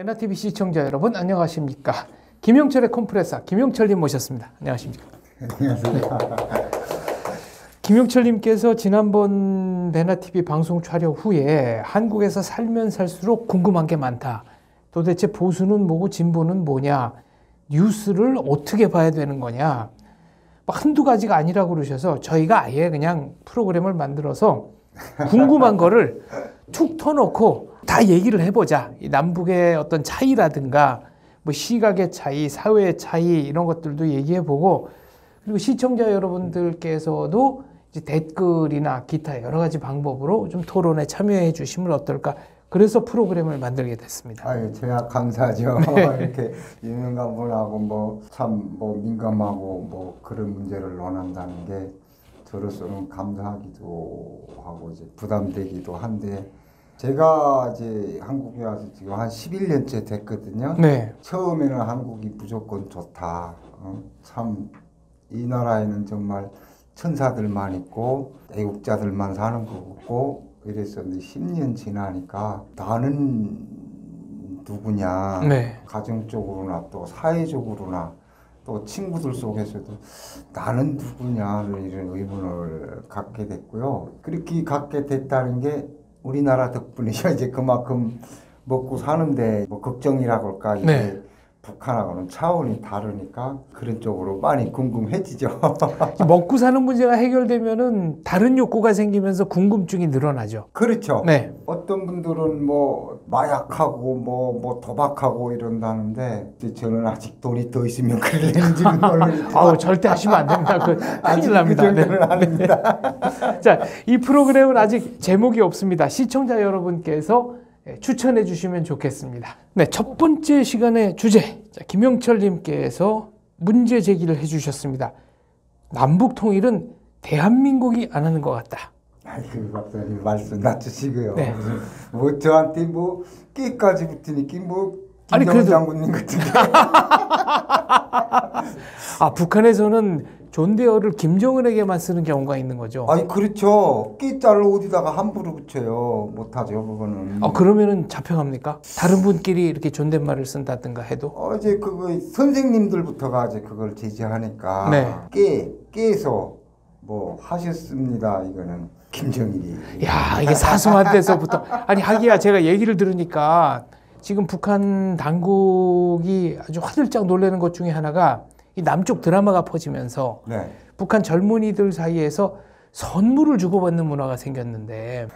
베나TV 시청자 여러분 안녕하십니까. 김영철의 컴프레서 김영철님 모셨습니다. 안녕하십니까. 안녕하세요. 김영철님께서 지난번 베나TV 방송 촬영 후에 한국에서 살면 살수록 궁금한 게 많다. 도대체 보수는 뭐고 진보는 뭐냐. 뉴스를 어떻게 봐야 되는 거냐. 한두 가지가 아니라고 그러셔서 저희가 아예 그냥 프로그램을 만들어서 궁금한 거를 툭 터놓고 다 얘기를 해보자. 이 남북의 어떤 차이라든가 뭐 시각의 차이, 사회의 차이 이런 것들도 얘기해보고 그리고 시청자 여러분들께서도 이제 댓글이나 기타 여러 가지 방법으로 좀 토론에 참여해 주시면 어떨까. 그래서 프로그램을 만들게 됐습니다. 아유, 제가 감사하죠. 네. 이렇게 유명한 분하고 뭐 참 민감하고 뭐 그런 문제를 논한다는 게 저로서는 감사하기도 하고 이제 부담되기도 한데 제가 이제 한국에 와서 지금 한 11년째 됐거든요. 네. 처음에는 한국이 무조건 좋다. 참 이 나라에는 정말 천사들만 있고 애국자들만 사는 거고 이랬었는데 10년 지나니까 나는 누구냐. 네. 가정적으로나 또 사회적으로나 또 친구들 속에서도 나는 누구냐를 이런 의문을 갖게 됐고요. 그렇게 갖게 됐다는 게 우리나라 덕분이죠. 이제 그만큼 먹고 사는데 뭐 걱정이라고 할까 이게 네. 북한하고는 차원이 다르니까 그런 쪽으로 많이 궁금해지죠. 먹고 사는 문제가 해결되면은 다른 욕구가 생기면서 궁금증이 늘어나죠. 그렇죠. 네. 어떤 분들은 뭐 마약하고 뭐 도박하고 이런다는데 저는 아직 돈이 더 있으면 그럴는지는 모르겠어요. 아우 절대 하시면 안 됩니다. 그 큰일 납니다. 그 정도는 아닙니다. 자, 이 프로그램은 아직 제목이 없습니다. 시청자 여러분께서 추천해 주시면 좋겠습니다. 네, 첫 번째 시간의 주제. 자, 김영철님께서 문제 제기를 해 주셨습니다. 남북 통일은 대한민국이 안 하는 것 같다. 아이고 박사님 말씀 낮추시고요. 네. 뭐 저한테 뭐 끼까지 붙으니까 뭐 아니, 김정은 그래도- 장군님 같은데. 아, 북한에서는 존대어를 김정은에게만 쓰는 경우가 있는 거죠. 아니 그렇죠. 끼자를 어디다가 함부로 붙여요. 못하죠 그거는. 그러면은 잡혀갑니까? 다른 분끼리 이렇게 존댓말을 쓴다든가 해도? 어제 그거 선생님들부터가 이제 그걸 제지하니까 네. 깨서 뭐 하셨습니다. 이거는 김정일이. 야, 이게 사소한 데서부터. 아니, 하기야 제가 얘기를 들으니까 지금 북한 당국이 아주 화들짝 놀라는 것 중에 하나가 이 남쪽 드라마가 퍼지면서 네. 북한 젊은이들 사이에서 선물을 주고받는 문화가 생겼는데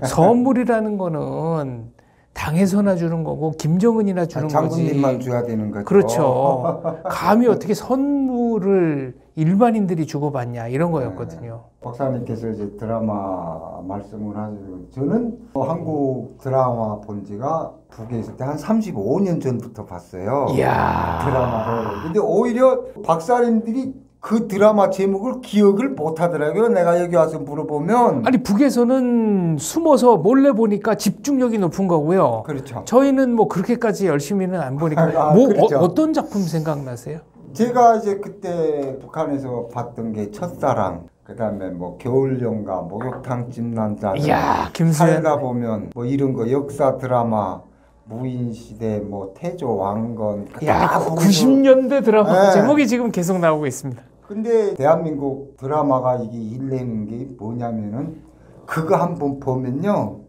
선물이라는 거는 당에서나 주는 거고 김정은이나 주는 장군님만 거지. 줘야 되는 거죠. 그렇죠. 감히 어떻게 선물을 일반인들이 주고받냐 이런 거였거든요. 박사님께서 이제 드라마 말씀을 하시고 저는 한국 드라마 본 지가 북에 있을 때 한 35년 전부터 봤어요. 이야. 드라마를. 근데 오히려 박사님들이 그 드라마 제목을 기억을 못 하더라고요. 내가 여기 와서 물어보면. 아니 북에서는 숨어서 몰래 보니까 집중력이 높은 거고요. 그렇죠. 저희는 뭐 그렇게까지 열심히는 안 보니까 그렇죠. 어떤 작품 생각나세요? 제가 이제 그때 북한에서 봤던 게 첫사랑, 그다음에 뭐 겨울연가, 목욕탕집 남자, 이야, 김수현. 살다 보면 뭐 이런 거 역사 드라마, 무인시대, 뭐 태조 왕건. 야, 90년대 드라마 네. 제목이 지금 계속 나오고 있습니다. 근데 대한민국 드라마가 이게 일내는 게 뭐냐면은 그거 한번 보면요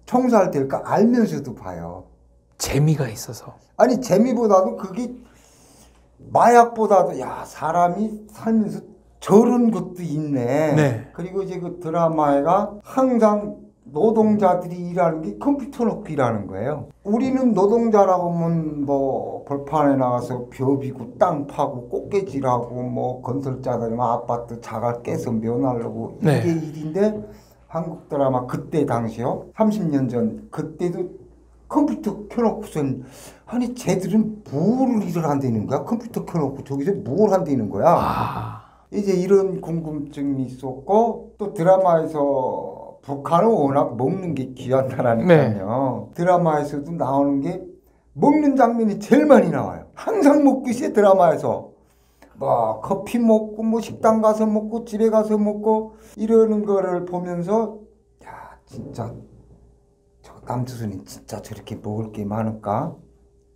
총살 될까 알면서도 봐요. 재미가 있어서. 아니 재미보다도 그게 마약보다도 야 사람이 살면서 저런 것도 있네. 네. 그리고 이제 그 드라마가 항상 노동자들이 일하는 게 컴퓨터 놓고 일하는 거예요. 우리는 노동자라고 하면 뭐 벌판에 나가서 벼 비고 땅 파고 꽃게질하고 뭐 건설자들 아파트 자갈 깨서 면하려고 네. 이게 일인데 한국 드라마 그때 당시요 30년 전 그때도 컴퓨터 켜놓고선 아니 쟤들은 뭘 일을 한다는 거야? 컴퓨터 켜놓고 저기서 뭘 한다는 거야? 아. 이제 이런 궁금증이 있었고 또 드라마에서 북한은 워낙 먹는 게 귀한 나라니까요. 드라마에서도 나오는 게 먹는 장면이 제일 많이 나와요. 항상 먹고 있어요 드라마에서. 뭐 커피 먹고 뭐 식당 가서 먹고 집에 가서 먹고 이러는 거를 보면서 야 진짜 저 남조선이 진짜 저렇게 먹을 게 많을까?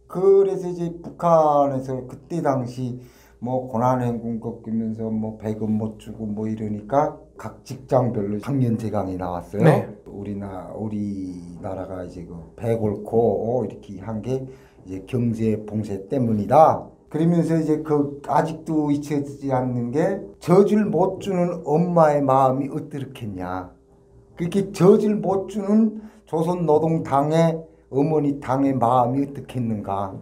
그래서 이제 북한에서 그때 당시 뭐 고난행군 겪으면서 뭐 배급 못 주고 뭐 이러니까 각 직장별로 학년 제강이 나왔어요. 네. 우리나라가 이제 그 배골코 이렇게 한 게 이제 경제 봉쇄 때문이다. 그러면서 이제 그 아직도 잊혀지지 않는 게 젖을 못 주는 엄마의 마음이 어떻겠냐. 그렇게 젖을 못 주는 조선노동당의 어머니 당의 마음이 어떻겠는가.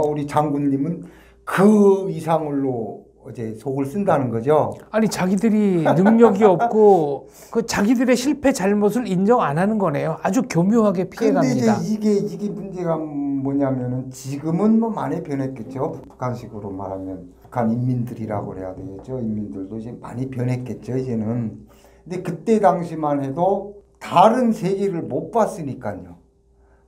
우리 장군님은 그 이상으로 이제 속을 쓴다는 거죠. 아니 자기들이 능력이 없고 그 자기들의 실패 잘못을 인정 안 하는 거네요. 아주 교묘하게 피해갑니다. 근데 이게 문제가 뭐냐면은 지금은 뭐 많이 변했겠죠. 북한식으로 말하면 북한 인민들이라고 그래야 되겠죠. 인민들도 이제 많이 변했겠죠. 이제는. 근데 그때 당시만 해도 다른 세계를 못 봤으니까요.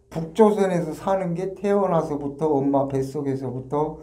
북조선에서 사는 게 태어나서부터 엄마 뱃속에서부터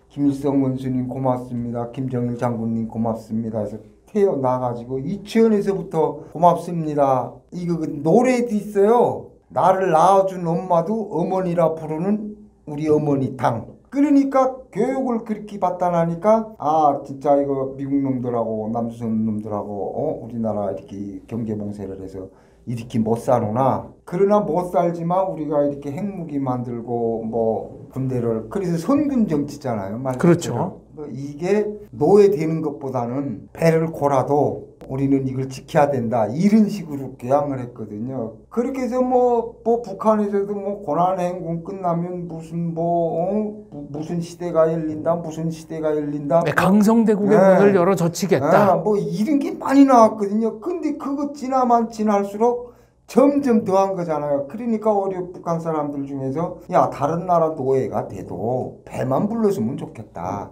김일성 원수님 고맙습니다. 김정일 장군님 고맙습니다. 해서 태어나가지고 유치원에서부터 고맙습니다. 이거 노래도 있어요. 나를 낳아준 엄마도 어머니라 부르는 우리 어머니 당. 그러니까 교육을 그렇게 받다 나니까 아 진짜 이거 미국 놈들하고 남조선 놈들하고 우리나라 이렇게 경제 봉쇄를 해서 이렇게 못 사노나. 그러나 못 살지만 우리가 이렇게 핵무기 만들고 뭐 군대를 그래서 선군 정치잖아요. 그렇죠. 이게 노예되는 것보다는 배를 골아도 우리는 이걸 지켜야 된다. 이런 식으로 교양을 했거든요. 그렇게 해서 뭐 북한에서도 뭐 고난행군 끝나면 무슨 시대가 열린다. 무슨 시대가 열린다. 네, 강성대국의 문을 열어 젖히겠다. 뭐 이런 게 많이 나왔거든요. 근데 그거 지나면 지날수록 점점 더한 거잖아요. 그러니까 우리 북한 사람들 중에서 야 다른 나라 노예가 돼도 배만 불러주면 좋겠다.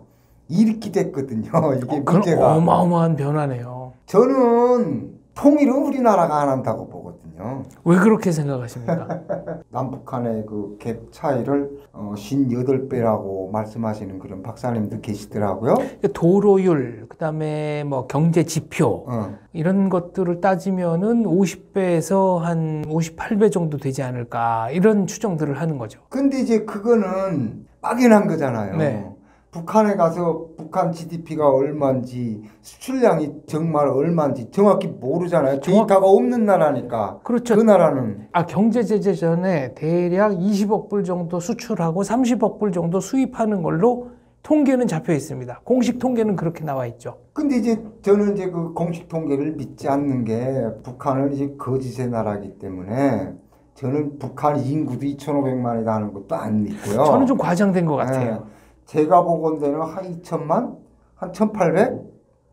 이렇게 됐거든요. 이게 문제가. 어마어마한 변화네요. 저는 통일은 우리나라가 안 한다고 보거든요. 왜 그렇게 생각하십니까? 남북한의 그 갭 차이를 58배라고 말씀하시는 그런 박사님도 계시더라고요. 도로율, 그다음에 뭐 경제 지표 이런 것들을 따지면은 50배에서 한 58배 정도 되지 않을까 이런 추정들을 하는 거죠. 근데 이제 그거는 막연한 거잖아요. 네. 북한에 가서 북한 GDP가 얼마인지 수출량이 정말 얼마인지 정확히 모르잖아요. 데이터가 없는 나라니까. 그렇죠. 그 나라는. 경제 제재 전에 대략 20억 불 정도 수출하고 30억 불 정도 수입하는 걸로 통계는 잡혀 있습니다. 공식 통계는 그렇게 나와 있죠. 근데 이제 저는 이제 그 공식 통계를 믿지 않는 게 북한은 이제 거짓의 나라이기 때문에 저는 북한 인구도 2,500만이다 하는 것도 안 믿고요. 저는 좀 과장된 것 같아요. 네. 제가 보건대는 한 2천만? 한 1,800?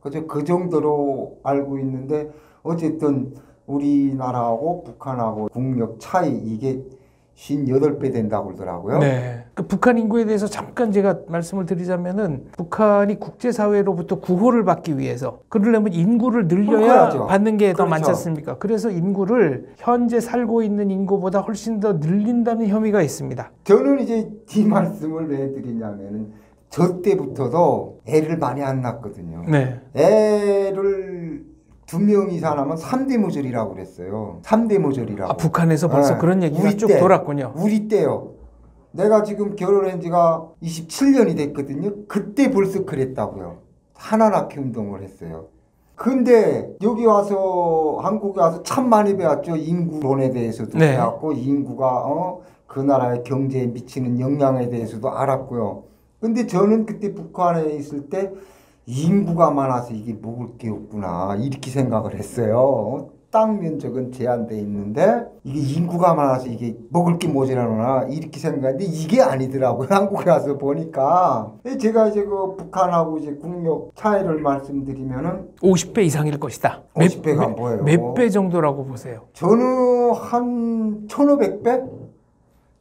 그죠? 그 정도로 알고 있는데 어쨌든 우리나라하고 북한하고 국력 차이 이게 58배 된다고 그러더라고요. 네. 그 북한 인구에 대해서 잠깐 제가 말씀을 드리자면은 북한이 국제사회로부터 구호를 받기 위해서 그러려면 인구를 늘려야 그래야죠. 받는 게 더 그렇죠. 많지 않습니까? 그래서 인구를 현재 살고 있는 인구보다 훨씬 더 늘린다는 혐의가 있습니다. 저는 이제 이 말씀을 왜 드리냐면은 저 때부터도 애를 많이 안 낳았거든요. 네. 애를 2명 이상 하면 3대 모절이라고 그랬어요. 3대 모절이라고. 북한에서 벌써 네. 그런 얘기가 우리 쭉 때, 돌았군요. 우리 때요. 내가 지금 결혼한 지가 27년이 됐거든요. 그때 벌써 그랬다고요. 하나 낳기 운동을 했어요. 근데 여기 와서 한국에 와서 참 많이 배웠죠. 인구론에 대해서도 네. 배웠고 인구가 그 나라의 경제에 미치는 영향에 대해서도 알았고요. 근데 저는 그때 북한에 있을 때 인구가 많아서 이게 먹을 게 없구나 이렇게 생각을 했어요. 땅 면적은 제한돼 있는데 이게 인구가 많아서 이게 먹을 게 모자라나 이렇게 생각했는데 이게 아니더라고요. 한국에 와서 보니까. 제가 이제 그 북한하고 이제 국력 차이를 말씀드리면은 50배 이상일 것이다. 50배가 뭐예요? 몇 배 정도라고 보세요? 저는 한 1,500배?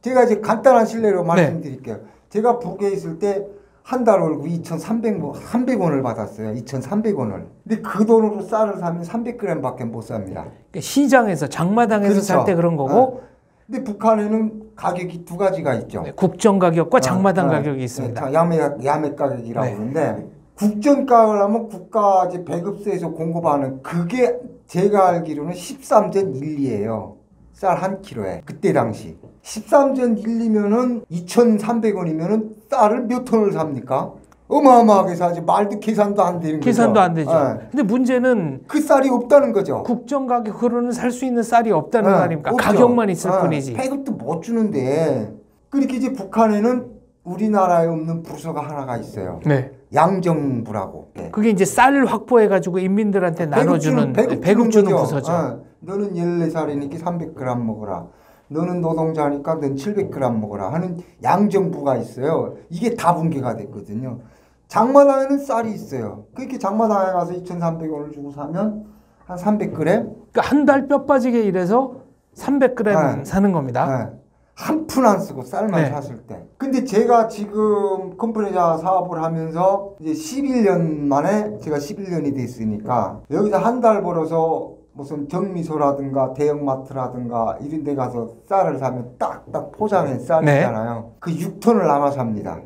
제가 이제 간단한 실례로 말씀드릴게요. 제가 북에 있을 때 한 달 월급 2,300원을 받았어요. 2,300원을. 근데 그 돈으로 쌀을 사면 300g밖에 못 삽니다. 그러니까 시장에서 장마당에서 그렇죠. 살 때 그런 거고. 근데 북한에는 가격이 두 가지가 있죠. 네, 국정 가격과 장마당 가격이 있습니다. 네, 야매 가격이라고 네. 하는데 국정가를 하면 국가 이제 배급소에서 공급하는 그게 제가 알기로는 13.12예요. 쌀 한 킬로에. 그때 당시 13전 1, 2면은 2,300원이면은 쌀을 몇 톤을 삽니까? 어마어마하게 사지. 말도 계산도 안 되는 거죠. 계산도 안 되죠. 예. 근데 문제는 그 쌀이 없다는 거죠. 국정 가격으로는 살 수 있는 쌀이 없다는 거 아닙니까? 없죠. 가격만 있을 뿐이지. 배급도 못 주는데. 그렇게 이제 북한에는 우리나라에 없는 부서가 하나가 있어요. 네. 양정부라고. 네. 그게 이제 쌀을 확보해가지고 인민들한테 나눠주는 배급 주는 부서죠. 너는 14살이니까 300g 먹어라. 너는 노동자니까 넌 700g 먹어라 하는 양정부가 있어요. 이게 다 분개가 됐거든요. 장마당에는 쌀이 있어요. 그렇게 장마당에 가서 2,300원을 주고 사면 한 300g? 그러니까 한 달 뼈 빠지게 일해서 300g 사는 겁니다. 네. 한 푼 안 쓰고 쌀만 샀을 때. 근데 제가 지금 컴프레자 사업을 하면서 이제 11년 만에 제가 11년이 됐으니까 여기서 한 달 벌어서 무슨 정미소라든가 대형마트라든가 이런 데 가서 쌀을 사면 딱딱 포장한 쌀이잖아요. 그 6톤을 남아 삽니다.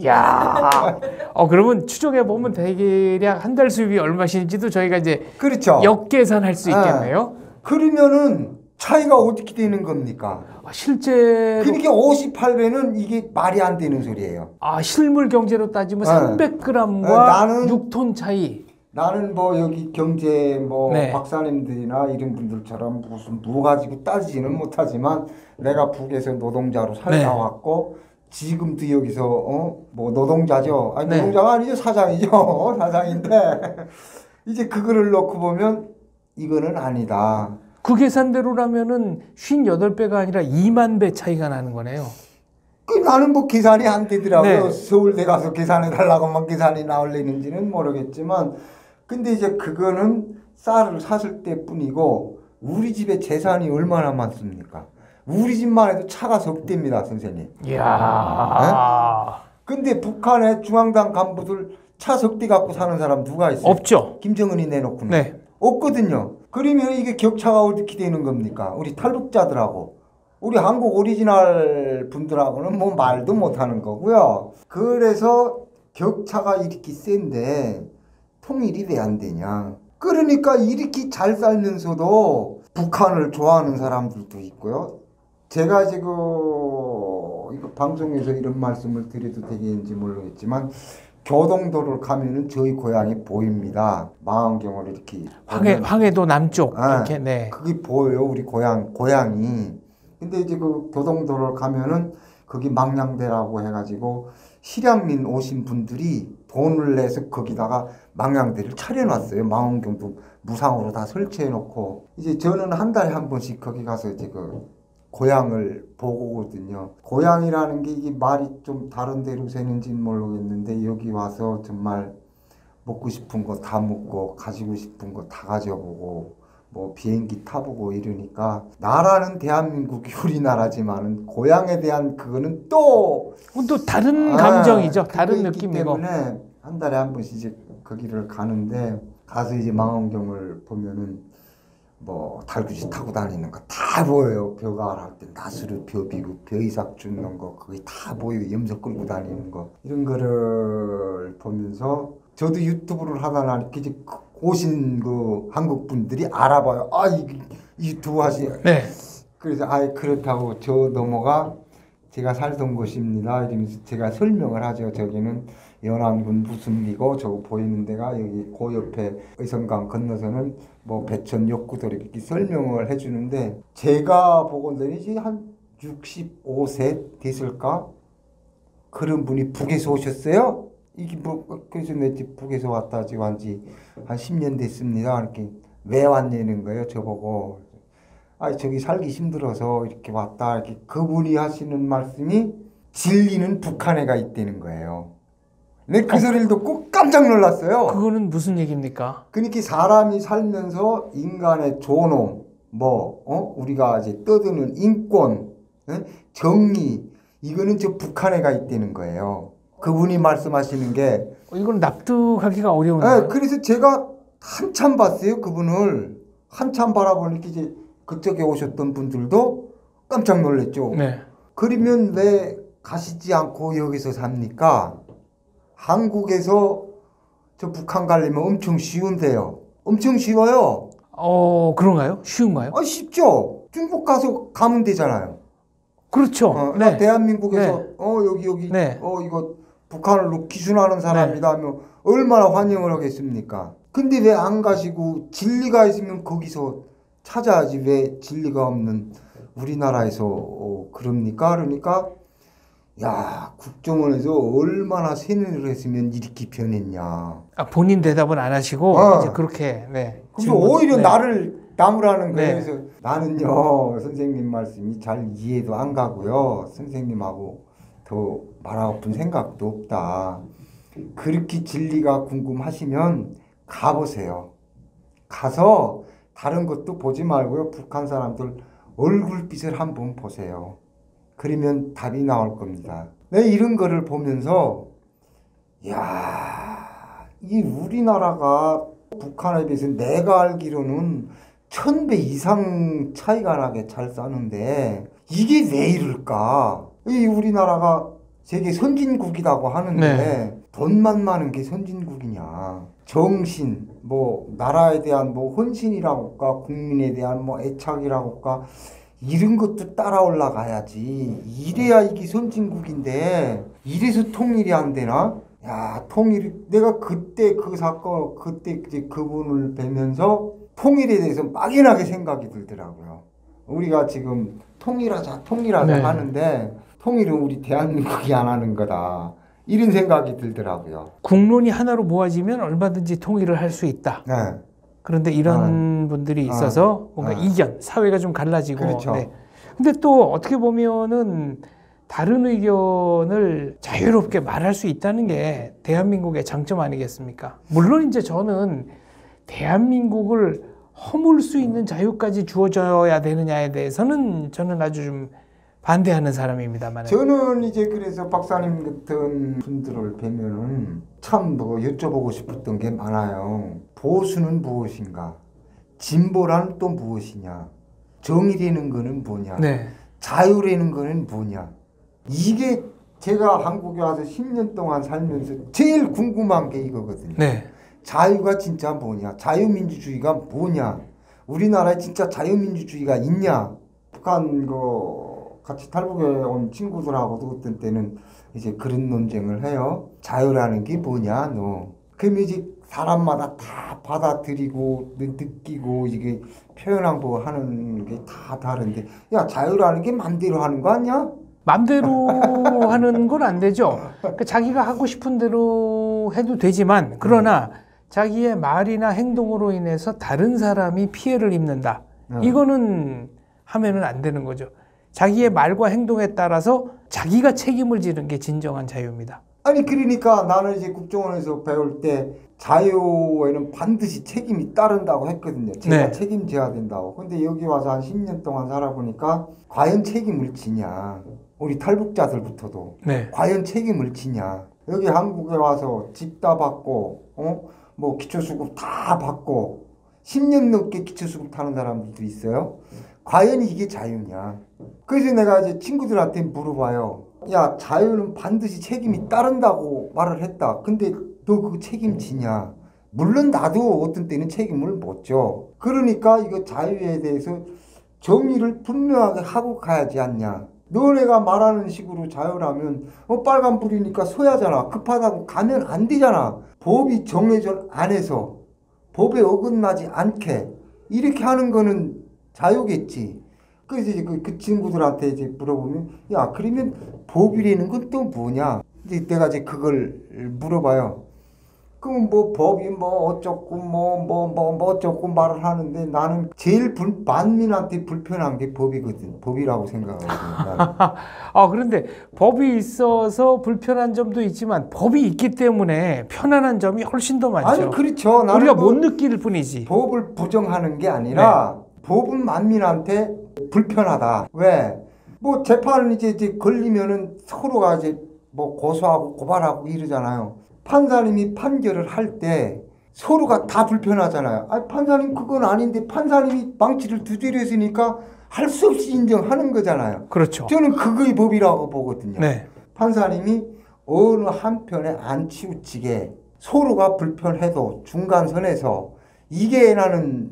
야, 그러면 추정해 보면 대략 한 달 수입이 얼마신지도 저희가 이제 그렇죠. 역계산할 수 있겠네요. 그러면은 차이가 어떻게 되는 겁니까? 실제로 그렇게 58배는 이게 말이 안 되는 소리예요. 실물 경제로 따지면 300g과 6톤 차이. 나는 뭐 여기 경제 박사님들이나 이런 분들처럼 무슨 무 가지고 따지지는 못하지만 내가 북에서 노동자로 살다 왔고 지금도 여기서 뭐 노동자죠. 아니 노동자가 아니죠. 사장이죠. 사장인데 이제 그거를 놓고 보면 이거는 아니다. 그 계산대로라면은 58배가 아니라 2만 배 차이가 나는 거네요. 나는 뭐 계산이 안 되더라고요. 서울대 가서 계산해 달라고만 계산이 나올리는지는 모르겠지만 근데 이제 그거는 쌀을 샀을 때뿐이고 우리 집에 재산이 얼마나 많습니까? 우리 집만 해도 차가 석 대입니다, 선생님. 이야. 근데 북한의 중앙당 간부들 차 석 대 갖고 사는 사람 누가 있어요? 없죠. 김정은이 내놓고는. 없거든요. 그러면 이게 격차가 어떻게 되는 겁니까? 우리 탈북자들하고 우리 한국 오리지널 분들하고는 뭐 말도 못하는 거고요. 그래서 격차가 이렇게 센데 통일이 왜 안 되냐? 그러니까 이렇게 잘 살면서도 북한을 좋아하는 사람들도 있고요. 제가 지금 이거 방송에서 이런 말씀을 드려도 되겠는지 모르겠지만 교동도를 가면은 저희 고향이 보입니다. 망원경을 이렇게 황해도 남쪽 이렇게 그게 보여요. 우리 고향이. 근데 이제 그 교동도를 가면은 거기 망량대라고 해가지고 실향민 오신 분들이 돈을 내서 거기다가 망량대를 차려놨어요. 망원경도 무상으로 다 설치해놓고 이제 저는 한 달에 한 번씩 거기 가서 이제 그 고향을 보고 오거든요. 고향이라는 게 이게 말이 좀 다른 데로 새는지는 모르겠는데 여기 와서 정말 먹고 싶은 거 다 먹고 가지고 싶은 거 다 가져보고 뭐 비행기 타보고 이러니까 나라는 대한민국이 우리나라지만은 고향에 대한 그거는 또 다른 감정이죠. 다른 느낌이고. 때문에 한 달에 한 번씩 이제 거기를 가는데 가서 이제 망원경을 보면은 뭐 달구지 타고 다니는 거 다 보여요. 벼가 할 때 나스르 벼비고 벼이삭 줍는 거 그게 다 보여요. 염소 끌고 다니는 거 이런 거를 보면서 저도 유튜브를 하다 나니까 이제 오신 그 한국 분들이 알아봐요. 이 유튜브 하시. 그래서 그렇다고 저 넘어가 제가 살던 곳입니다. 이러면서 제가 설명을 하죠. 저기는 연안군 무슨리고 저거 보이는 데가 여기 그 옆에 의성강 건너서는 뭐 배천 욕구들 이렇게 설명을 해주는데 제가 보건더니 이제 한 65세 됐을까? 그런 분이 북에서 오셨어요. 이게 뭐 그래서 내 집 북에서 왔다 지금 한지 한 10년 됐습니다. 이렇게 왜 왔냐는 거예요. 저보고 저기 살기 힘들어서 이렇게 왔다 이렇게 그분이 하시는 말씀이 진리는 북한에가 있다는 거예요. 내 그 소리를 듣고 깜짝 놀랐어요. 그거는 무슨 얘기입니까? 그러니까 사람이 살면서 인간의 존엄, 우리가 이제 떠드는 인권, 정의, 이거는 저 북한에가 있다는 거예요. 그분이 말씀하시는 게. 이건 납득하기가 어려운데요. 그래서 제가 한참 봤어요. 그분을. 한참 바라보니까 이제 그쪽에 오셨던 분들도 깜짝 놀랐죠. 그러면 왜 가시지 않고 여기서 삽니까? 한국에서 저 북한 가려면 엄청 쉬운데요. 엄청 쉬워요. 그런가요? 쉬운가요? 쉽죠. 중국 가서 가면 되잖아요. 그렇죠. 네. 대한민국에서 네. 여기 네. 이거 북한을 기준하는 사람이다 하면 얼마나 환영을 하겠습니까? 근데 왜 안 가시고 진리가 있으면 거기서 찾아야지 왜 진리가 없는 우리나라에서 그럽니까? 그러니까 야, 국정원에서 얼마나 세뇌를 했으면 이렇게 변했냐. 본인 대답은 안 하시고 이제 그렇게 그래서 오히려 나를 나무라는 거예요. 네. 그래서 나는요 선생님 말씀이 잘 이해도 안 가고요. 선생님하고 더 말하고픈 생각도 없다. 그렇게 진리가 궁금하시면 가보세요. 가서 다른 것도 보지 말고요. 북한 사람들 얼굴빛을 한번 보세요. 그러면 답이 나올 겁니다. 내 이런 거를 보면서 야, 이 우리나라가 북한에 비해서 내가 알기로는 1000배 이상 차이가 나게 잘 사는데 이게 왜 이럴까? 이 우리나라가 세계 선진국이라고 하는데 돈만 많은 게 선진국이냐? 정신, 뭐 나라에 대한 뭐 헌신이라고 할까, 국민에 대한 뭐 애착이라고 할까, 이런 것도 따라 올라가야지. 이래야 이게 선진국인데 이래서 통일이 안 되나? 야, 통일, 내가 그때 그 사건, 그때 이제 그분을 뵈면서 통일에 대해서 막연하게 생각이 들더라고요. 우리가 지금 통일하자 하는데 통일은 우리 대한민국이 안 하는 거다. 이런 생각이 들더라고요. 국론이 하나로 모아지면 얼마든지 통일을 할 수 있다. 네. 그런데 이런 분들이 있어서 뭔가 이견, 사회가 좀 갈라지고. 그렇죠. 근데 또 어떻게 보면은 다른 의견을 자유롭게 말할 수 있다는 게 대한민국의 장점 아니겠습니까? 물론 이제 저는 대한민국을 허물 수 있는 자유까지 주어져야 되느냐에 대해서는 저는 아주 좀 반대하는 사람입니다만. 저는 이제 그래서 박사님 같은 분들을 뵈면은 참 뭐 여쭤보고 싶었던 게 많아요. 보수는 무엇인가? 진보란 또 무엇이냐? 정의라는 거는 뭐냐? 네. 자유라는 거는 뭐냐? 이게 제가 한국에 와서 10년 동안 살면서 제일 궁금한 게 이거거든요. 네. 자유가 진짜 뭐냐? 자유민주주의가 뭐냐? 우리나라에 진짜 자유민주주의가 있냐? 북한 같이 탈북에 온 친구들하고도 어떤 때는 이제 그런 논쟁을 해요. 자유라는 게 뭐냐, 너? 그럼 이제 사람마다 다 받아들이고 느끼고 이게 표현한 거 하는 게 다 다른데, 야, 자유라는 게 맘대로 하는 거 아니야? 맘대로 하는 건 안 되죠. 그러니까 자기가 하고 싶은 대로 해도 되지만, 그러나 자기의 말이나 행동으로 인해서 다른 사람이 피해를 입는다. 이거는 하면은 안 되는 거죠. 자기의 말과 행동에 따라서 자기가 책임을 지는 게 진정한 자유입니다. 아니 그러니까 나는 이제 국정원에서 배울 때 자유에는 반드시 책임이 따른다고 했거든요. 제가 책임져야 된다고. 근데 여기 와서 한 10년 동안 살아보니까 과연 책임을 지냐. 우리 탈북자들부터도 과연 책임을 지냐. 여기 한국에 와서 집 다 받고 뭐 기초수급 다 받고 10년 넘게 기초수급 타는 사람들도 있어요. 과연 이게 자유냐. 그래서 내가 이제 친구들한테 물어봐요. 야, 자유는 반드시 책임이 따른다고 말을 했다. 근데 너 그 책임지냐? 물론 나도 어떤 때는 책임을 못 져. 그러니까 이거 자유에 대해서 정의를 분명하게 하고 가야지 않냐. 너네가 말하는 식으로 자유라면 빨간불이니까 서야잖아. 급하다고 가면 안 되잖아. 법이 정해져 안에서 법에 어긋나지 않게 이렇게 하는 거는 자유겠지. 그래서 이제 그 친구들한테 이제 물어보면, 야, 그러면 법이라는 건 또 뭐냐? 이제 내가 이제 그걸 물어봐요. 그럼 뭐 법이 뭐 어쩌고 뭐 어쩌고 말을 하는데 나는 제일 만민한테 불편한 게 법이거든. 법이라고 생각하거든. 그런데 법이 있어서 불편한 점도 있지만 법이 있기 때문에 편안한 점이 훨씬 더 많죠. 아니 그렇죠. 나는 우리가 못 느낄 뿐이지. 법을 부정하는 게 아니라 법은 만민한테 불편하다. 왜? 뭐 재판은 이제 걸리면은 서로가 이제 뭐 고소하고 고발하고 이러잖아요. 판사님이 판결을 할 때 서로가 다 불편하잖아요. 아니 판사님 그건 아닌데 판사님이 망치를 두드렸으니까 할 수 없이 인정하는 거잖아요. 그렇죠. 저는 그거의 법이라고 보거든요. 판사님이 어느 한편에 안 치우치게 서로가 불편해도 중간선에서 이게 나는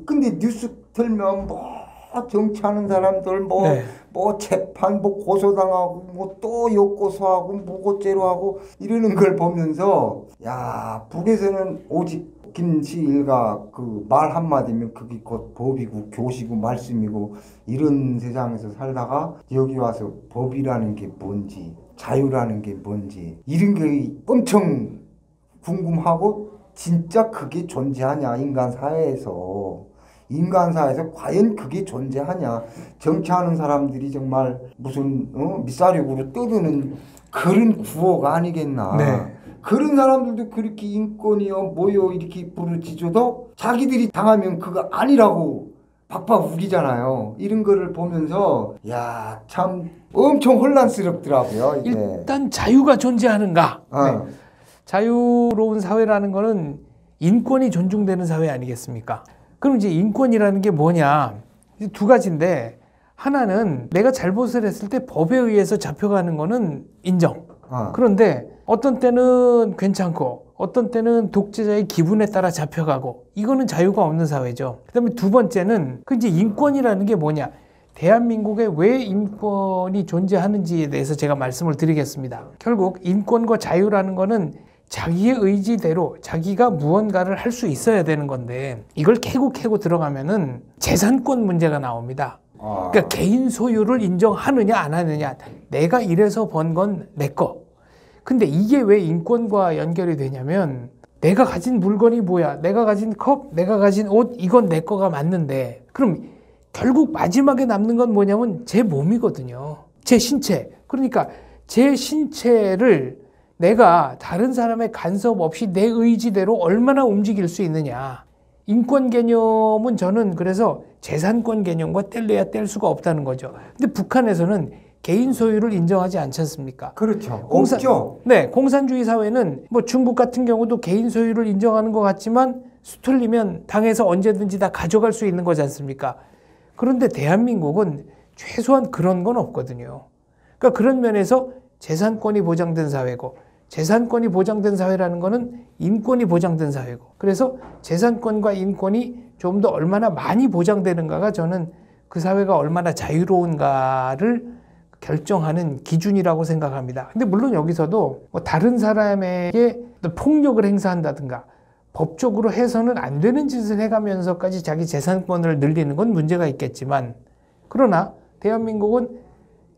근데 뉴스 틀면 뭐 정치하는 사람들 뭐 재판 뭐 고소당하고 뭐 또 역고소하고 무고죄로 하고 이러는 걸 보면서 야, 북에서는 오직 김씨 일가 그 말 한마디면 그게 곧 법이고 교시고 말씀이고 이런 세상에서 살다가 여기 와서 법이라는 게 뭔지 자유라는 게 뭔지 이런 게 엄청 궁금하고 진짜 그게 존재하냐 인간 사회에서 과연 그게 존재하냐 정치하는 사람들이 정말 무슨 밑사륙으로 떠드는 그런 구호가 아니겠나. 네. 그런 사람들도 그렇게 인권이요 뭐요 이렇게 부르짖어도 자기들이 당하면 그거 아니라고 박박 우기잖아요. 이런 거를 보면서 야, 참 엄청 혼란스럽더라고요. 이게. 일단 자유가 존재하는가? 네. 자유로운 사회라는 거는 인권이 존중되는 사회 아니겠습니까? 그럼 이제 인권이라는 게 뭐냐? 두 가지인데 하나는 내가 잘못을 했을 때 법에 의해서 잡혀가는 거는 인정. 그런데 어떤 때는 괜찮고 어떤 때는 독재자의 기분에 따라 잡혀가고 이거는 자유가 없는 사회죠. 그다음에 두 번째는 그 이제 인권이라는 게 뭐냐? 대한민국에 왜 인권이 존재하는지에 대해서 제가 말씀을 드리겠습니다. 결국 인권과 자유라는 거는 자기의 의지대로 자기가 무언가를 할 수 있어야 되는 건데 이걸 캐고 들어가면은 재산권 문제가 나옵니다. 그러니까 개인 소유를 인정하느냐 안 하느냐. 내가 이래서 번 건 내 거. 근데 이게 왜 인권과 연결이 되냐면 내가 가진 물건이 뭐야? 내가 가진 컵, 내가 가진 옷, 이건 내 거가 맞는데 그럼 결국 마지막에 남는 건 뭐냐면 제 몸이거든요. 제 신체. 그러니까 제 신체를 내가 다른 사람의 간섭 없이 내 의지대로 얼마나 움직일 수 있느냐. 인권 개념은 저는 그래서 재산권 개념과 뗄래야 뗄 수가 없다는 거죠. 근데 북한에서는 개인 소유를 인정하지 않지 않습니까? 그렇죠. 없죠. 네, 공산주의 사회는 뭐 중국 같은 경우도 개인 소유를 인정하는 것 같지만 수틀리면 당에서 언제든지 다 가져갈 수 있는 거지 않습니까? 그런데 대한민국은 최소한 그런 건 없거든요. 그러니까 그런 면에서 재산권이 보장된 사회고 재산권이 보장된 사회라는 거는 인권이 보장된 사회고 그래서 재산권과 인권이 좀 더 얼마나 많이 보장되는가가 저는 그 사회가 얼마나 자유로운가를 결정하는 기준이라고 생각합니다. 근데 물론 여기서도 뭐 다른 사람에게 폭력을 행사한다든가 법적으로 해서는 안 되는 짓을 해가면서까지 자기 재산권을 늘리는 건 문제가 있겠지만 그러나 대한민국은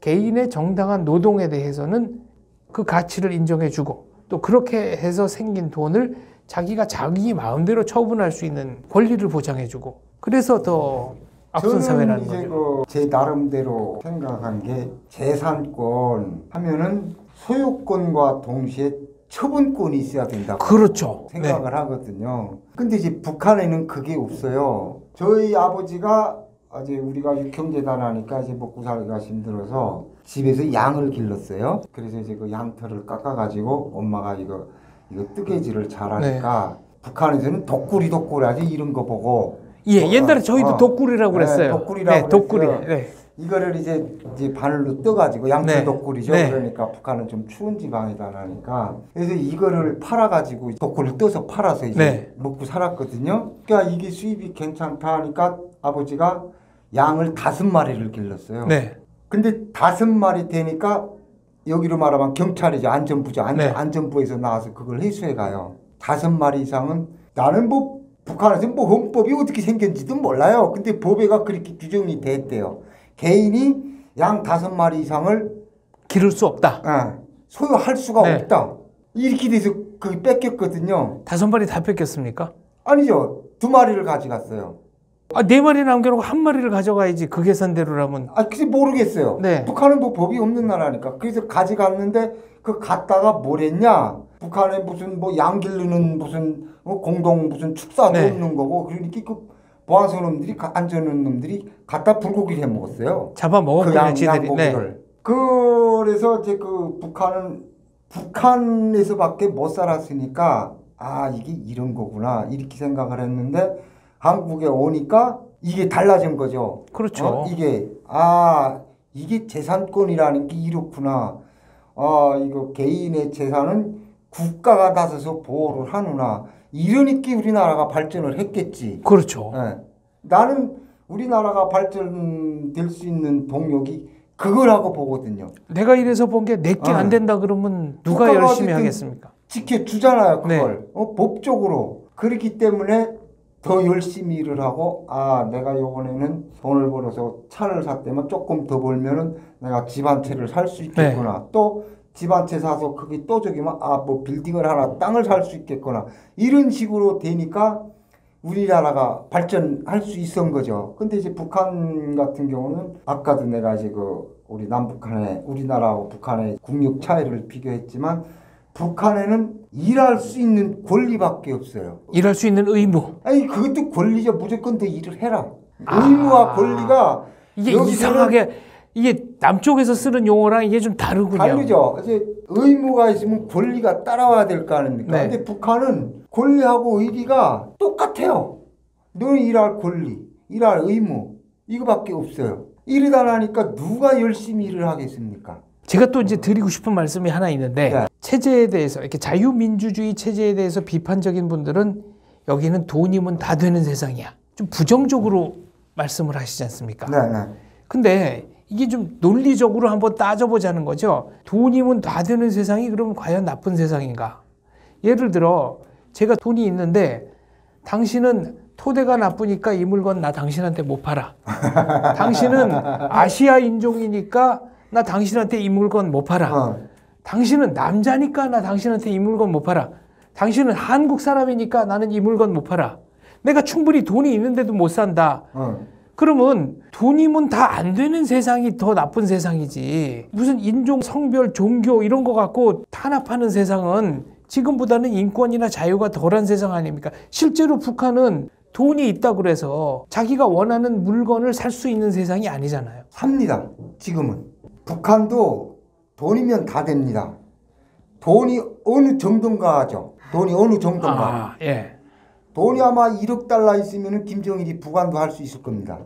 개인의 정당한 노동에 대해서는 그 가치를 인정해주고 또 그렇게 해서 생긴 돈을 자기가 자기 마음대로 처분할 수 있는 권리를 보장해주고 그래서 더 앞선 사회라는 거죠. 제 나름대로 생각한 게 재산권 하면은 소유권과 동시에 처분권이 있어야 된다고 그렇죠. 생각을 하거든요. 근데 이제 북한에는 그게 없어요. 저희 아버지가 이제 우리가 육형제단 하니까 이제 먹고 살기가 힘들어서 집에서 양을 길렀어요. 그래서 이제 그 양털을 깎아가지고 엄마가 이거 뜨개질을 잘하니까 북한에서는 독구리 하지 이런 거 보고 옛날에 저희도 독구리라고 그랬어요. 독구리라고 독구리. 이거를 이제 바늘로 떠가지고 양털 독구리죠. 네. 그러니까 북한은 좀 추운 지방이다 하니까 그래서 이거를 팔아가지고 독구리를 떠서 팔아서 이제 먹고 살았거든요. 그러니까 이게 수입이 괜찮다 하니까 아버지가 양을 5마리를 길렀어요. 근데 5마리 되니까 여기로 말하면 경찰이죠. 안전부죠. 안전부에서 나와서 그걸 회수해 가요. 5마리 이상은 나는 뭐 북한에서 뭐 헌법이 어떻게 생겼는지도 몰라요. 근데 법에가 그렇게 규정이 됐대요. 개인이 양 5마리 이상을 기를 수 없다. 소유할 수가 없다. 이렇게 돼서 그게 뺏겼거든요. 5마리 다 뺏겼습니까? 아니죠. 2마리를 가져갔어요. 4마리 남겨놓고 1마리를 가져가야지. 그 계산대로라면. 글쎄 모르겠어요. 북한은 뭐 법이 없는 나라니까. 그래서 가져갔는데 그 갔다가 뭘 했냐. 북한에 무슨 뭐 양 기르는 무슨 공동 무슨 축사도 없는 거고 그러니까 그 보안소 놈들이 안전한 놈들이 갖다 불고기를 해 먹었어요. 잡아 먹었군요. 지들이. 그래서 이제 그 북한은 북한에서밖에 못 살았으니까 이게 이런 거구나 이렇게 생각을 했는데 한국에 오니까 이게 달라진 거죠. 그렇죠. 이게 재산권이라는 게 이렇구나. 이거 개인의 재산은 국가가 나서서 보호를 하느나 이러니까 우리나라가 발전을 했겠지. 그렇죠. 예. 나는 우리나라가 발전될 수 있는 동력이 그거라고 보거든요. 내가 이래서 본 게 내게 안 된다 그러면 누가 열심히 하겠습니까? 지켜주잖아요, 그걸. 네. 법적으로. 그렇기 때문에 더 열심히 일을 하고, 아, 내가 요번에는 돈을 벌어서 차를 샀다면 조금 더 벌면은 내가 집 한 채를 살 수 있겠구나. 네. 또 집 한 채 사서 그게 또 저기면, 아, 뭐 빌딩을 하나, 땅을 살 수 있겠구나. 이런 식으로 되니까 우리나라가 발전할 수 있었던 거죠. 근데 이제 북한 같은 경우는 아까도 내가 이제 우리 남북한의 우리나라하고 북한의 국력 차이를 비교했지만 북한에는 일할 수 있는 권리밖에 없어요. 일할 수 있는 의무. 아니 그것도 권리죠. 무조건 더 일을 해라. 의무와 권리가 이게 이상하게 이게 남쪽에서 쓰는 용어랑 이게 좀 다르군요. 다르죠. 이제 의무가 있으면 권리가 따라와야 될 거 아닙니까? 네. 근데 북한은 권리하고 의리가 똑같아요. 너는 일할 권리, 일할 의무 이거밖에 없어요. 이러다 나니까 누가 열심히 일을 하겠습니까? 제가 또 이제 드리고 싶은 말씀이 하나 있는데 네. 체제에 대해서 이렇게 자유민주주의 체제에 대해서 비판적인 분들은 여기는 돈이면 다 되는 세상이야. 좀 부정적으로 말씀을 하시지 않습니까? 네, 네. 근데 이게 좀 논리적으로 한번 따져보자는 거죠. 돈이면 다 되는 세상이 그러면 과연 나쁜 세상인가? 예를 들어 제가 돈이 있는데 당신은 토대가 나쁘니까 이 물건 나 당신한테 못 팔아. 당신은 아시아 인종이니까 나 당신한테 이 물건 못 팔아. 당신은 남자니까 나 당신한테 이 물건 못 팔아. 당신은 한국 사람이니까 나는 이 물건 못 팔아. 내가 충분히 돈이 있는데도 못 산다. 그러면 돈이면 다 안 되는 세상이 더 나쁜 세상이지. 무슨 인종, 성별, 종교 이런 거 갖고 탄압하는 세상은 지금보다는 인권이나 자유가 덜한 세상 아닙니까? 실제로 북한은 돈이 있다고 그래서 자기가 원하는 물건을 살 수 있는 세상이 아니잖아요. 삽니다. 지금은. 북한도 돈이면 다 됩니다. 돈이 어느 정도인가 하죠. 돈이 어느 정도인가. 예. 돈이 아마 1억 달러 있으면 김정일이 부관도 할 수 있을 겁니다.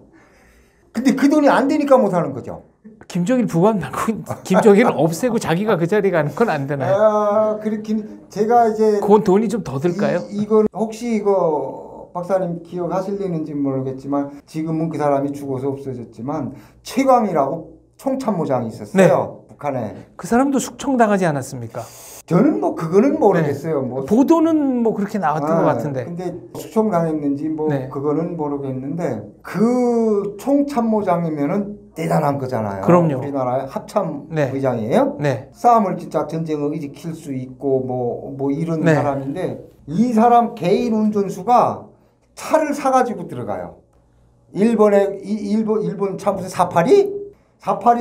근데 그 돈이 안 되니까 못 하는 거죠. 김정일 부관 말고 김정일은 없애고 자기가 그 자리에 가는 건 안 되나요? 아, 그렇긴 제가 이제 그건 돈이 좀 더 들까요? 이건 혹시 이거 박사님 기억하실려는지 모르겠지만 지금은 그 사람이 죽어서 없어졌지만 최광이라고 총참모장이 있었어요. 북한에. 그 사람도 숙청당하지 않았습니까? 저는 뭐 그거는 모르겠어요. 뭐 보도는 뭐 그렇게 나왔던 것 같은데. 근데 숙청당했는지 뭐 네. 그거는 모르겠는데 그 총참모장이면은 대단한 거잖아요. 그럼요. 우리나라의 합참 네. 의장이에요. 네. 싸움을 진짜 전쟁을 일으킬 수 있고 뭐 이런 네. 사람인데 이 사람 개인 운전수가 차를 사가지고 들어가요. 일본 차 무슨 사파리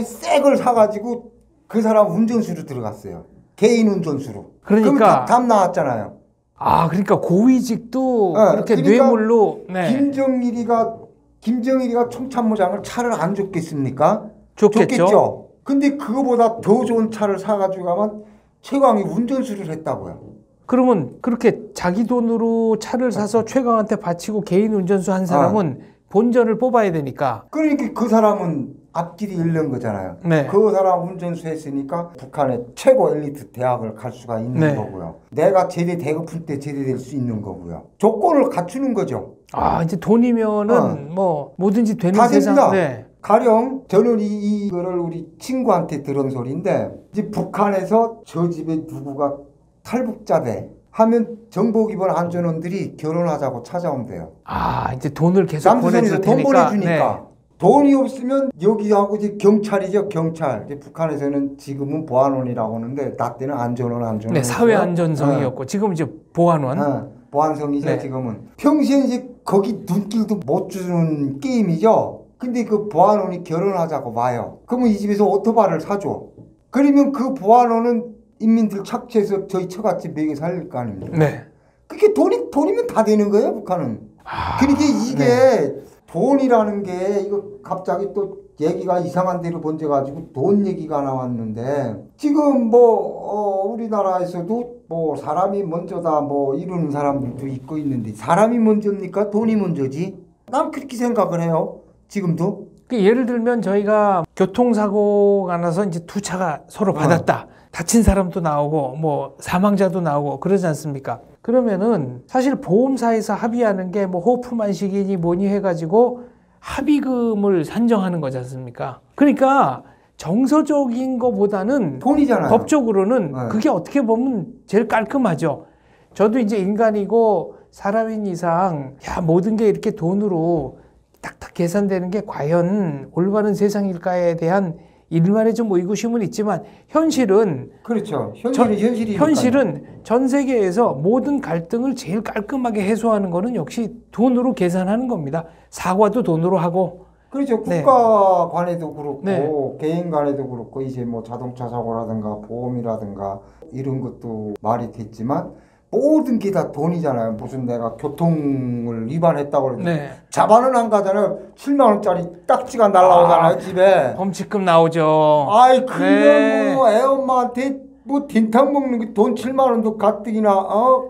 새 걸 사가지고 그 사람 운전수로 들어갔어요. 개인 운전수로. 그러니까 답 나왔잖아요. 아, 그러니까 고위직도 그렇게 그러니까 뇌물로. 네. 김정일이가 총참모장을 차를 안 줬겠습니까? 좋겠죠. 근데 그거보다 더 좋은 차를 사가지고 가면 최광이 운전수를 했다고요. 그러면 그렇게 자기 돈으로 차를 사서 최강한테 바치고 개인 운전수 한 사람은 본전을 뽑아야 되니까. 그러니까 그 사람은 앞길이 잃는 거잖아요. 네. 그 사람 운전수 했으니까 북한의 최고 엘리트 대학을 갈 수가 있는 네. 거고요. 내가 제대 대급품 때 제대될 수 있는 거고요. 조건을 갖추는 거죠. 아, 이제 돈이면은 뭐 뭐든지 되는 다 세상. 됩니다. 네. 가령 저는 이거를 우리 친구한테 들은 소리인데 이제 북한에서 저 집에 누구가 탈북자대 하면 정보기본 안전원들이 결혼하자고 찾아온대요. 아, 이제 돈을 계속 보내줄 남부선에서 돈 테니까. 보내주니까. 네. 돈이 없으면 여기하고 이제 경찰이죠, 경찰. 이제 북한에서는 지금은 보안원이라고 하는데 나 때는 안전원. 네, 사회안전성이었고 지금 이제 보안원. 보안성이죠, 네. 지금은. 평소에 이제 거기 눈길도 못 주는 게임이죠. 근데 그 보안원이 결혼하자고 와요. 그러면 이 집에서 오토바이를 사줘. 그러면 그 보안원은 인민들 착취해서 저희 처갓집 먹여 살릴 거 아닙니까? 네. 그게 돈이면 다 되는 거예요, 북한은. 그러니까 이게 네. 돈이라는 게 이거 갑자기 또 얘기가 이상한 데로 번져가지고 돈 얘기가 나왔는데 지금 우리나라에서도 뭐 사람이 먼저다 뭐 이러는 사람들도 있고 있는데 사람이 먼저입니까? 돈이 먼저지? 난 그렇게 생각을 해요. 지금도. 예를 들면 저희가 교통사고가 나서 이제 두 차가 서로 받았다. 다친 사람도 나오고 뭐 사망자도 나오고 그러지 않습니까? 그러면은 사실 보험사에서 합의하는 게 뭐 호프만식이니 뭐니 해가지고 합의금을 산정하는 거지 않습니까? 그러니까 정서적인 거보다는 돈이잖아요. 법적으로는 네. 그게 어떻게 보면 제일 깔끔하죠. 저도 이제 인간이고 사람인 이상 모든 게 이렇게 돈으로 딱딱 계산되는 게 과연 올바른 세상일까에 대한 일말의 좀 의구심은 있지만 현실은 그렇죠. 현실이니까요. 현실은 전 세계에서 모든 갈등을 제일 깔끔하게 해소하는 거는 역시 돈으로 계산하는 겁니다. 사과도 돈으로 하고. 그렇죠. 네. 국가 간에도 그렇고 네. 개인 간에도 그렇고 이제 뭐 자동차 사고라든가 보험이라든가 이런 것도 말이 됐지만 모든 게 다 돈이잖아요. 무슨 내가 교통을 위반했다고 해도 네. 자반은 안 가잖아요. 7만 원짜리 딱지가 날라오잖아요. 집에. 범칙금 나오죠. 아이 그냥 네. 뭐 애엄마한테 뭐 딘탕 먹는 게 돈 7만 원도 가뜩이나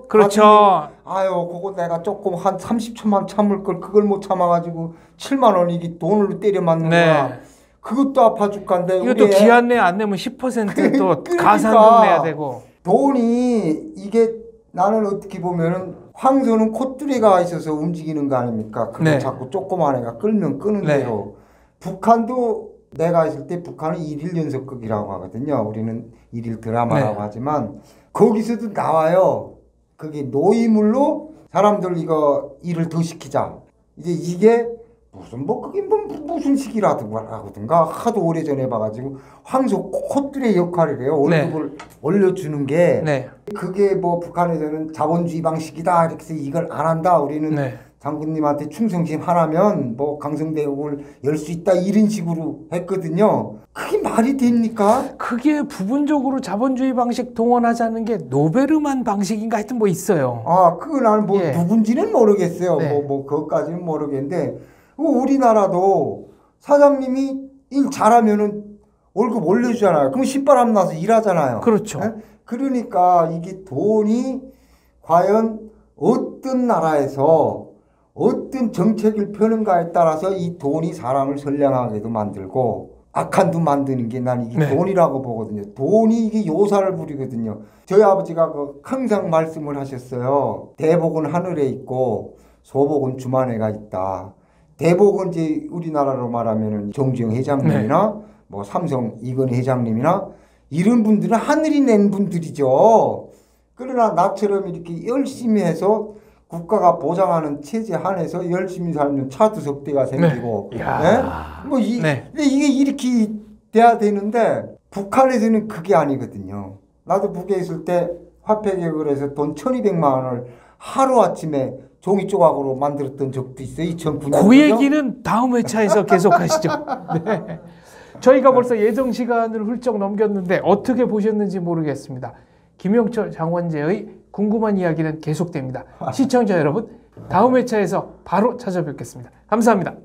그렇죠. 아유 그거 내가 조금 한 30초만 참을 걸 그걸 못 참아가지고 7만 원 이게 돈으로 때려 맞는 거야. 네. 그것도 아파 죽간데 이것도 기한 내 안 내면 10%또 그러니까. 가산금 내야 되고. 돈이 이게 나는 어떻게 보면은 황소는 콧뚜레가 있어서 움직이는 거 아닙니까? 그거 네. 자꾸 조그만 애가 끌면 끄는 네. 대로. 북한도 내가 있을 때 북한은 일일 연속극이라고 하거든요. 우리는 일일 드라마라고 네. 하지만 거기서도 나와요. 그게 노이물로 사람들 이거 일을 더 시키자. 이제 이게 무슨 뭐 그게 무슨 시기라든가 하도 오래전에 봐가지고 황소 콧들의 역할을 해요. 월급을 올려주는 게 네. 그게 뭐 북한에서는 자본주의 방식이다 이렇게 해서 이걸 안 한다. 우리는 네. 장군님한테 충성심 하나면 뭐 강성대국을 열 수 있다 이런 식으로 했거든요. 그게 말이 됩니까? 그게 부분적으로 자본주의 방식 동원하자는 게 노베르만 방식인가 하여튼 뭐 있어요. 아, 그거 나는 뭐 예. 누군지는 모르겠어요. 네. 뭐 그것까지는 모르겠는데 우리나라도 사장님이 일 잘하면은 월급 올려주잖아요. 그럼 신바람 나서 일하잖아요. 그렇죠. 예? 그러니까 이게 돈이 과연 어떤 나라에서 어떤 정책을 펴는가에 따라서 이 돈이 사람을 선량하게도 만들고 악한도 만드는 게 난 이게 네. 돈이라고 보거든요. 돈이 이게 요사를 부리거든요. 저희 아버지가 항상 말씀을 하셨어요. 대복은 하늘에 있고 소복은 주만에가 있다. 대복은 이제 우리나라로 말하면은 정주영 회장님이나 뭐 삼성 이건희 회장님이나 이런 분들은 하늘이 낸 분들이죠. 그러나 나처럼 이렇게 열심히 해서 국가가 보장하는 체제 안에서 열심히 살면 차두석대가 생기고, 네. 근데 이게 이렇게 돼야 되는데 북한에서는 그게 아니거든요. 나도 북에 있을 때 화폐 개혁을 해서 돈 1,200만 원을 하루 아침에 종이 조각으로 만들었던 적도 있어요. 2009년. 그 얘기는 다음 회차에서 계속하시죠. 네. 저희가 벌써 예정 시간을 훌쩍 넘겼는데 어떻게 보셨는지 모르겠습니다. 김영철 장원재의 궁금한 이야기는 계속됩니다. 시청자 여러분, 다음 회차에서 바로 찾아뵙겠습니다. 감사합니다.